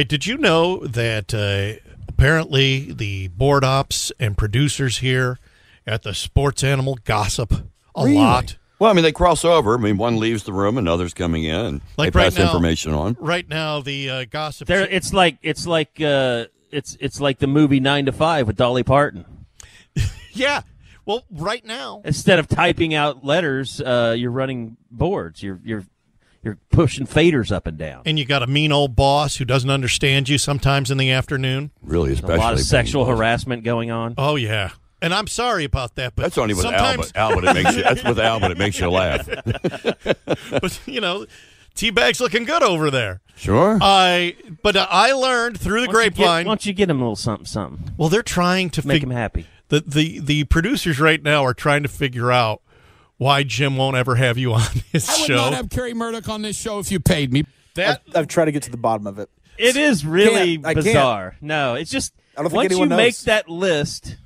Did you know that apparently the board ops and producers here at the Sports Animal gossip a lot? Well, I mean, they cross over. I mean, one leaves the room and others coming in, and they pass information on. Right now, the gossip. It's like the movie 9 to 5 with Dolly Parton. Yeah. Well, right now, instead of typing out letters, you're running boards. You're pushing faders up and down. And you got a mean old boss who doesn't understand you sometimes in the afternoon. Really, especially a lot of sexual harassment going on. Oh yeah. And I'm sorry about that, but that's only with Albert. That's with Albert. It makes you laugh. But T-Bag's looking good over there. Sure. But I learned through the grapevine. Why don't you get him a little something? Well, they're trying to make him happy. The producers right now are trying to figure out why Jim won't ever have you on his show. I would not have Carey Murdock on this show if you paid me. I've tried to get to the bottom of it. It is really bizarre. No, it's just once you make that list,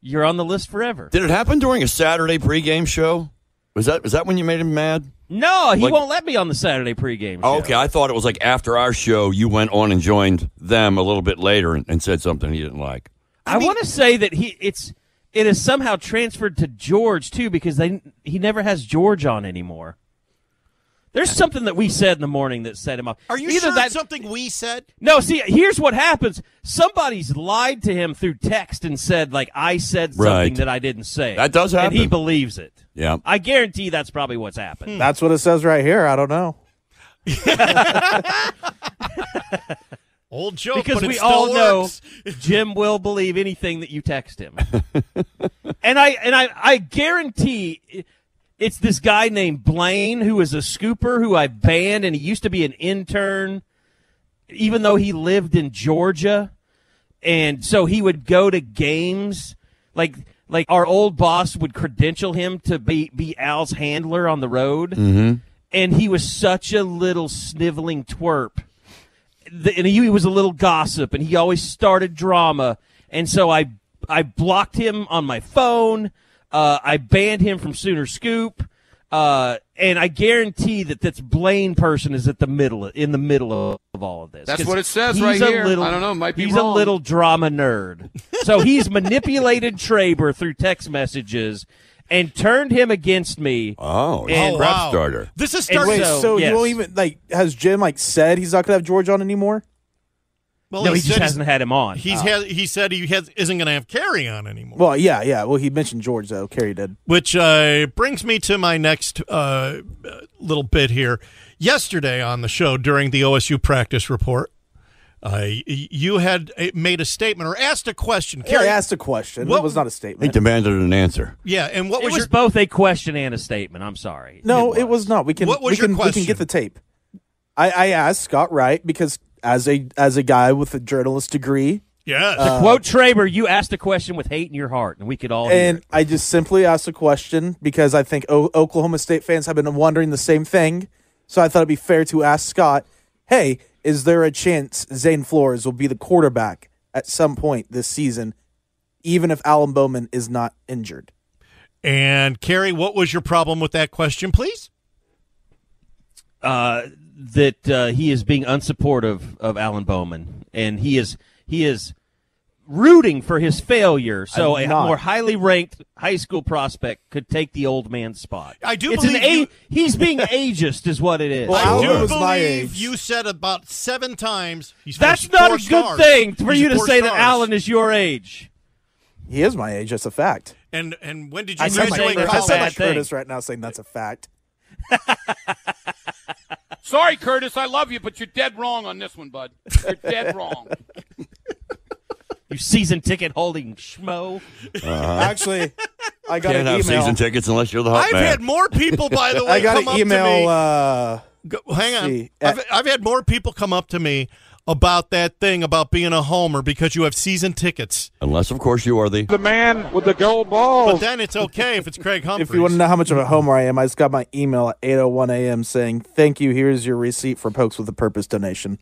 you're on the list forever. Did it happen during a Saturday pregame show? Was that when you made him mad? No, he won't let me on the Saturday pregame show. Okay, I thought it was like after our show, you went on and joined them a little bit later and said something he didn't like. I want to say that it is somehow transferred to George too, because he never has George on anymore. There's something that we said in the morning that set him off. Are you sure that's something we said? No, see, here's what happens. Somebody's lied to him through text and said, like, I said something that I didn't say. That does happen. And he believes it. Yeah. I guarantee that's probably what's happened. That's what it says right here. I don't know. Old joke, because but we it still all works. know Jim will believe anything that you text him. and I guarantee it's this guy named Blaine who is a scooper who I banned, and he used to be an intern, even though he lived in Georgia. And so he would go to games. Like our old boss would credential him to be Al's handler on the road. Mm-hmm. And he was such a little sniveling twerp. And he was a little gossip, and he always started drama. And so I blocked him on my phone. I banned him from Sooner Scoop, and I guarantee that Blaine person is in the middle of all of this. That's what it says right here. I don't know. It might be he's wrong. A little drama nerd. So he's manipulated Traber through text messages and turned him against me. Oh, and prep starter. This is starting. So yes. you won't even has Jim said he's not going to have George on anymore? Well, no, he just hasn't had him on. He said isn't going to have Carey on anymore. Well, yeah. Well, he mentioned George, though. Carey did. Which brings me to my next little bit here. Yesterday on the show during the OSU practice report, you had made a statement or asked a question. Yeah, I asked a question. It was not a statement. He demanded an answer. Yeah, and what was both a question and a statement. I'm sorry. No, it was not. We can we can get the tape. I asked Scott Wright because as a guy with a journalist degree. Yeah. To quote Traber, you asked a question with hate in your heart, and we could all hear it. I just simply asked a question because I think Oklahoma State fans have been wondering the same thing. So I thought it'd be fair to ask Scott, hey, is there a chance Zane Flores will be the quarterback at some point this season, even if Alan Bowman is not injured? And, Carey, what was your problem with that question, please? That he is being unsupportive of Alan Bowman, and he is rooting for his failure. So a more highly ranked high school prospect could take the old man's spot. I do believe he's being ageist, is what it is. Well, I do believe you said about 7 times. That's not a good thing for you to say that Alan is your age. He is my age. That's a fact. And when did you graduate college? I sound like Curtis right now saying that's a fact. Sorry, Curtis, I love you, but you're dead wrong on this one, bud. You're dead wrong. You season ticket holding schmo. Actually, I got Can't an have email. Season tickets unless you're the hot man. I've had more people, by the way, I got come an email. up to me. Hang on. I've had more people come up to me about that thing about being a homer because you have season tickets. Unless, of course, you are the man with the gold ball. But then it's okay if it's Craig Humphreys. If you want to know how much of a homer I am, I just got my email at 8:01 a.m. saying, thank you, here's your receipt for Pokes with a Purpose donation.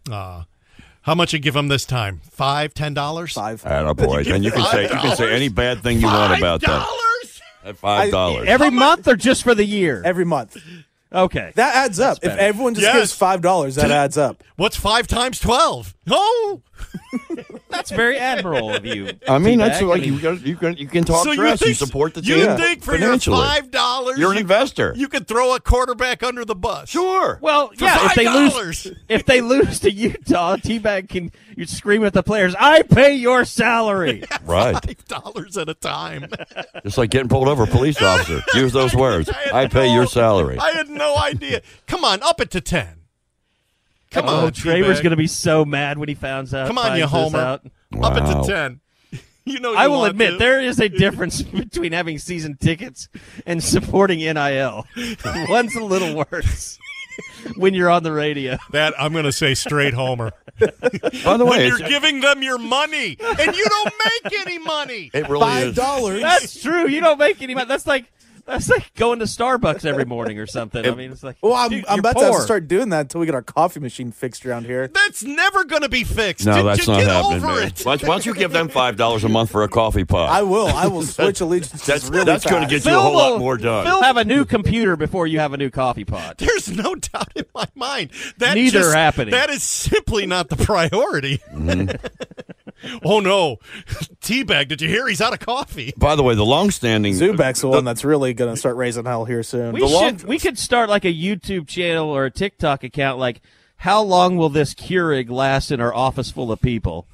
How much you give them this time? $5, $10? $5. Attaboy. And you can say any bad thing you want about that. $5? At $5. Every month or just for the year? Every month. Okay. That adds up. If everyone just gives $5, that adds up. What's 5 times 12? Oh! That's very admirable of you. I mean, that's T-Bag. like you can talk So trash. You support the team. You think for your financially. $5, You're an investor. You could throw a quarterback under the bus. Sure. Well, For yeah, $5. if they lose to Utah, T-Bag can you scream at the players, "I pay your salary." Right. $5 at a time. Just like getting pulled over, a police officer. Use those words. I pay your salary. I had no idea. Come on, up it to 10. Come on, Traber's T-Bag. going to be so mad when he finds out. Come on, you finds this homer. out. Up it Wow. to 10. You know, I you will want admit to. there is a difference between having season tickets and supporting NIL. One's a little worse when you're on the radio. That I'm going to say straight homer. By the When way, you're giving them your money and you don't make any money. it really is. $5. That's true. You don't make any money. That's like going to Starbucks every morning or something. I mean, it's like, Well, I'm dude, about you're to have poor. to start doing that until we get our coffee machine fixed around here. That's never going to be fixed. No, Just that's not get happening, over man. it. Why don't you give them $5 a month for a coffee pot? I will switch allegiances That's really going to fast. get you a whole lot more done. Phil have a new computer before you have a new coffee pot. There's no doubt in my mind. That Neither just, happening. That is simply not the priority. Oh, no. T-Bag, did you hear? He's out of coffee. By the way, the long-standing Zubek's the one that's really going to start raising hell here soon. We could start like a YouTube channel or a TikTok account. Like, how long will this Keurig last in our office full of people?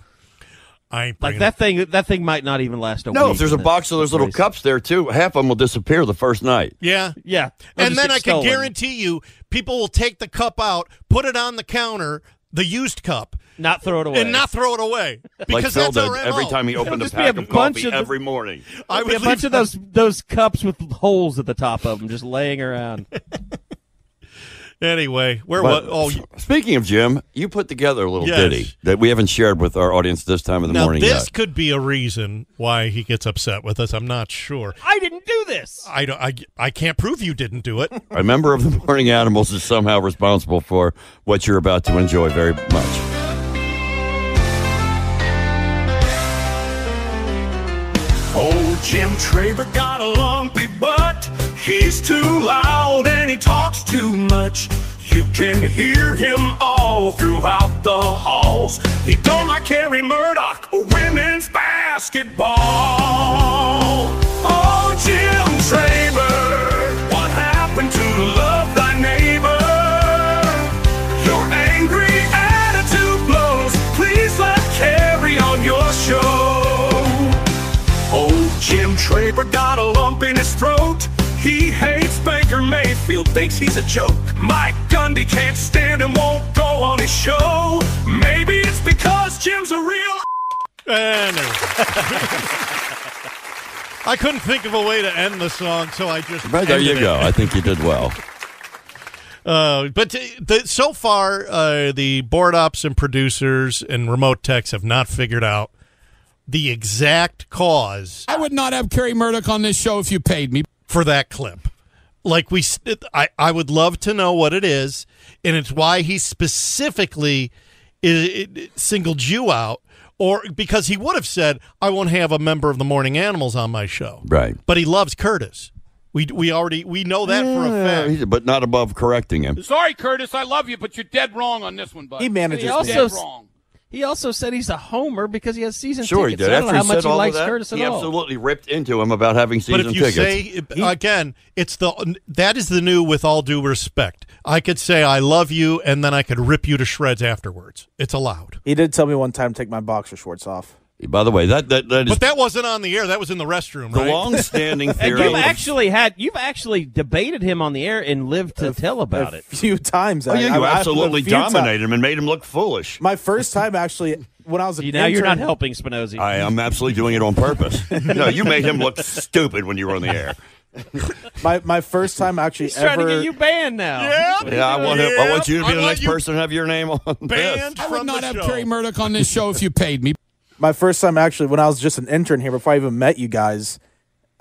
I ain't Like bringing that thing might not even last a week. No, if there's a in box of those little place. cups there too, half of them will disappear the first night. Yeah. Yeah, they'll And just then get I can stolen. guarantee you people will take the cup out, put it on the counter, the used cup, not throw it away, and not throw it away. Because Like Phil that's did our every MO. time he opened a just be pack a of bunch coffee of the- every morning. I Be a would bunch leave of those cups with holes at the top of them just laying around. Anyway, where But was? Oh, speaking of Jim, you put together a little Yes. ditty that we haven't shared with our audience this time of the now morning this yet. could be a reason why he gets upset with us. I'm not sure. I didn't do this. I can't prove you didn't do it. A member of the Morning Animals is somehow responsible for what you're about to enjoy very much. Old Jim Traber got a lumpy butt. He's too loud and he talks too much. You can hear him all throughout the halls. He don't like Carey Murdock or women's basketball. Oh, Jim Traber, what happened to love thy neighbor? Your angry attitude blows. Please let Carey on your show. Old Jim Traber got a lump in his throat. He hates Baker Mayfield, thinks he's a joke. Mike Gundy can't stand him, won't go on his show. Maybe it's because Jim's a real... And I couldn't think of a way to end the song, so I just Right, there you ended go. it. I think you did well. But so far, the board ops and producers and remote techs have not figured out the exact cause I would not have Carey Murdock on this show if you paid me. for that clip. Like I would love to know what it is, and it's why he specifically singled you out, or because he would have said, "I won't have a member of the Morning Animals on my show." Right. But he loves Curtis. We know that for a fact. But not above correcting him. Sorry, Curtis, I love you, but you're dead wrong on this one, bud. He manages He me. also dead wrong. He also said he's a homer because he has season Sure, he tickets. did. I don't know After how he much said he all likes of that, Curtis at he all. absolutely ripped into him about having season But if you tickets. say again, it's that is the new. With all due respect, I could say I love you, and then I could rip you to shreds afterwards. It's allowed. He did tell me one time to take my boxer shorts off. By the way, that is But that wasn't on the air. That was in the restroom, the right? long-standing And theory. you've actually debated him on the air and lived to tell about a it. few times. Oh, yeah, you absolutely a few times. dominated him and made him look foolish. My first time, actually, when I was an Now you're not intern- helping Spinozzi. I am absolutely doing it on purpose. No, you made him look stupid when you were on the air. My first time actually He's trying ever. to get you banned now. Yeah, I want you to be I the want next you person to have your name on banned this. I would from not the have show. Carey Murdock on this show if you paid me. My first time actually, when I was just an intern here, before I even met you guys,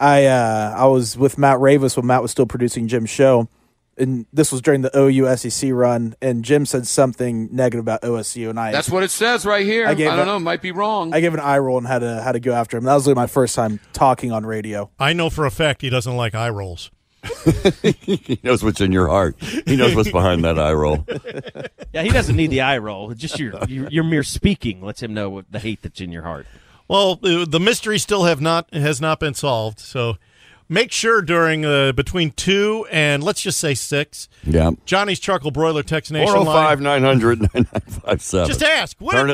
I was with Matt Ravis when Matt was still producing Jim's show, and this was during the OU SEC run, and Jim said something negative about OSU, and That's what it says right here. I gave don't it- know. Might be wrong. I gave an eye roll and had to go after him. That was really my first time talking on radio. I know for a fact he doesn't like eye rolls. He knows what's in your heart. He knows what's behind that eye roll. Yeah, he doesn't need the eye roll. Just your mere speaking lets him know what the hate that's in your heart. Well, the mystery still has not been solved. So make sure during between 2 and let's just say 6. Yeah. Johnny's Charcoal Broiler Text Nation line. 405-900-9957. Just ask. What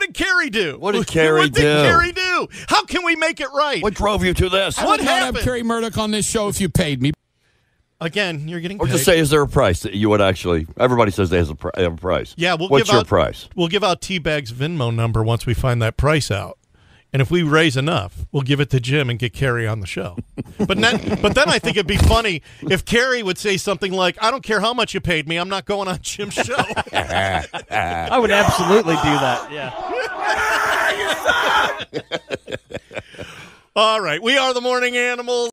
did Carey do? What did Carey do? How can we make it right? What drove you to this? I would not have Carey Murdock on this show if you paid me. Again, you're getting Or paid. just say, is there a price that you would actually? Everybody says they have a price. Yeah, what's your price? We'll give out T-Bag's Venmo number once we find that price out. And if we raise enough, we'll give it to Jim and get Carey on the show. But then I think it'd be funny if Carey would say something like, I don't care how much you paid me, I'm not going on Jim's show. I would absolutely do that, yeah. All right, we are the Morning Animals.